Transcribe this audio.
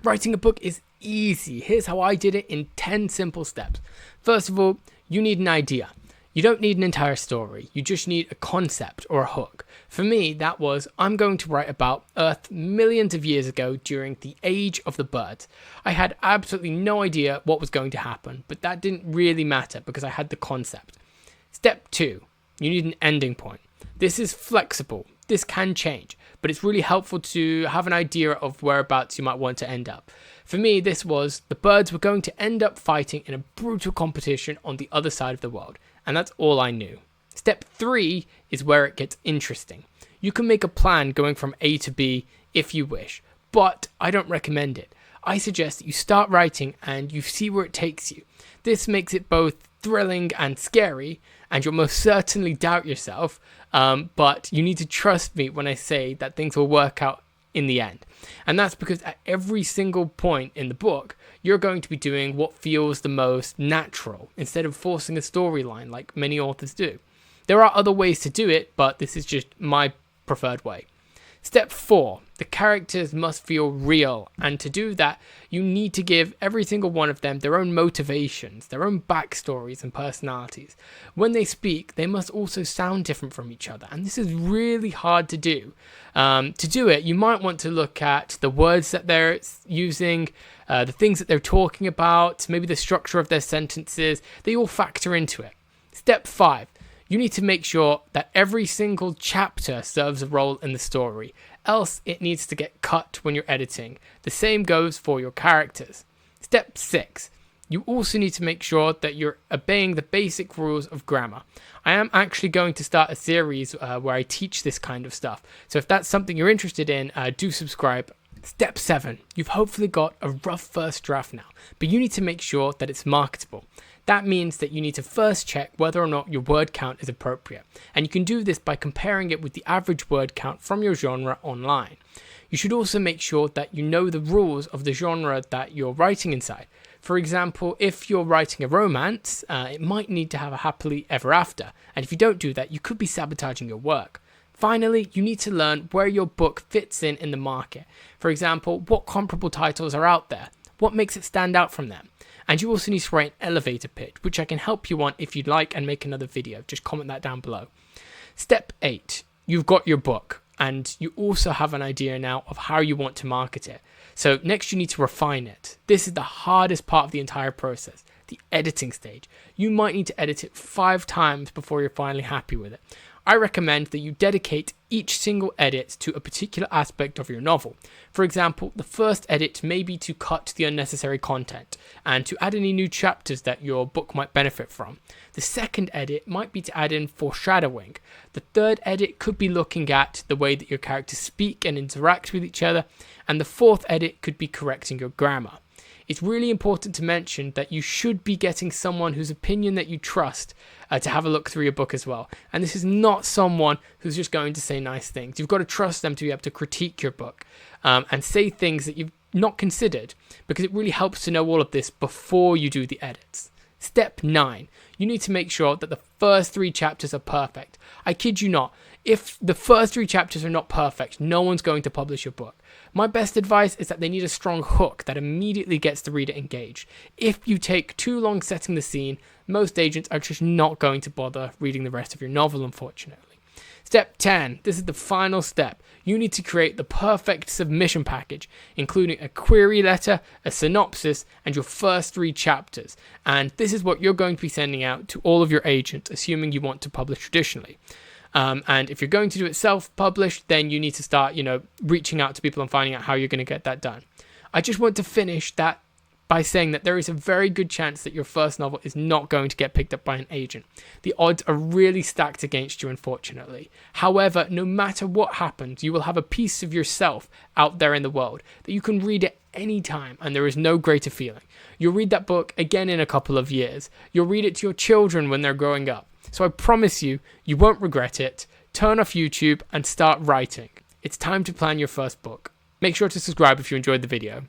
Writing a book is easy. Here's how I did it in 10 simple steps. First of all, you need an idea. You don't need an entire story. You just need a concept or a hook. For me, that was, I'm going to write about Earth millions of years ago during the age of the birds. I had absolutely no idea what was going to happen, but that didn't really matter because I had the concept. Step 2, you need an ending point. This is flexible. This can change, but it's really helpful to have an idea of whereabouts you might want to end up. For me, this was the birds were going to end up fighting in a brutal competition on the other side of the world, and that's all I knew. Step 3 is where it gets interesting. You can make a plan going from A to B if you wish, but I don't recommend it. I suggest that you start writing and you see where it takes you. This makes it both thrilling and scary, and you'll most certainly doubt yourself, but you need to trust me when I say that things will work out in the end. And that's because at every single point in the book, you're going to be doing what feels the most natural instead of forcing a storyline like many authors do. There are other ways to do it, but this is just my preferred way. Step 4, the characters must feel real, and to do that, you need to give every single one of them their own motivations, their own backstories and personalities. When they speak, they must also sound different from each other, and this is really hard to do. To do it, you might want to look at the words that they're using, the things that they're talking about, maybe the structure of their sentences. They all factor into it. Step 5. You need to make sure that every single chapter serves a role in the story, else it needs to get cut when you're editing. The same goes for your characters. Step 6. You also need to make sure that you're obeying the basic rules of grammar. I am actually going to start a series where I teach this kind of stuff, so if that's something you're interested in, do subscribe. Step 7. You've hopefully got a rough first draft now, but you need to make sure that it's marketable. That means that you need to first check whether or not your word count is appropriate, and you can do this by comparing it with the average word count from your genre online. You should also make sure that you know the rules of the genre that you're writing inside. For example, if you're writing a romance, it might need to have a happily ever after, and if you don't do that, you could be sabotaging your work. Finally, you need to learn where your book fits in the market. For example, what comparable titles are out there? What makes it stand out from them? And you also need to write an elevator pitch, which I can help you on if you'd like and make another video. Just comment that down below. Step 8. You've got your book, and you also have an idea now of how you want to market it. So next you need to refine it. This is the hardest part of the entire process, the editing stage. You might need to edit it 5 times before you're finally happy with it. I recommend that you dedicate each single edit to a particular aspect of your novel. For example, the first edit may be to cut the unnecessary content and to add any new chapters that your book might benefit from. The second edit might be to add in foreshadowing. The third edit could be looking at the way that your characters speak and interact with each other. And the fourth edit could be correcting your grammar. It's really important to mention that you should be getting someone whose opinion that you trust to have a look through your book as well. And this is not someone who's just going to say nice things. You've got to trust them to be able to critique your book and say things that you've not considered, because it really helps to know all of this before you do the edits. Step 9. You need to make sure that the first 3 chapters are perfect. I kid you not. If the first 3 chapters are not perfect, no one's going to publish your book. My best advice is that they need a strong hook that immediately gets the reader engaged. If you take too long setting the scene, most agents are just not going to bother reading the rest of your novel, unfortunately. Step 10. This is the final step. You need to create the perfect submission package, including a query letter, a synopsis, and your first 3 chapters. And this is what you're going to be sending out to all of your agents, assuming you want to publish traditionally. And if you're going to do it self-published, then you need to start, reaching out to people and finding out how you're going to get that done. I just want to finish that by saying that there is a very good chance that your first novel is not going to get picked up by an agent. The odds are really stacked against you, unfortunately. However, no matter what happens, you will have a piece of yourself out there in the world that you can read at any time, and there is no greater feeling. You'll read that book again in a couple of years. You'll read it to your children when they're growing up. So I promise you, you won't regret it. Turn off YouTube and start writing. It's time to plan your first book. Make sure to subscribe if you enjoyed the video.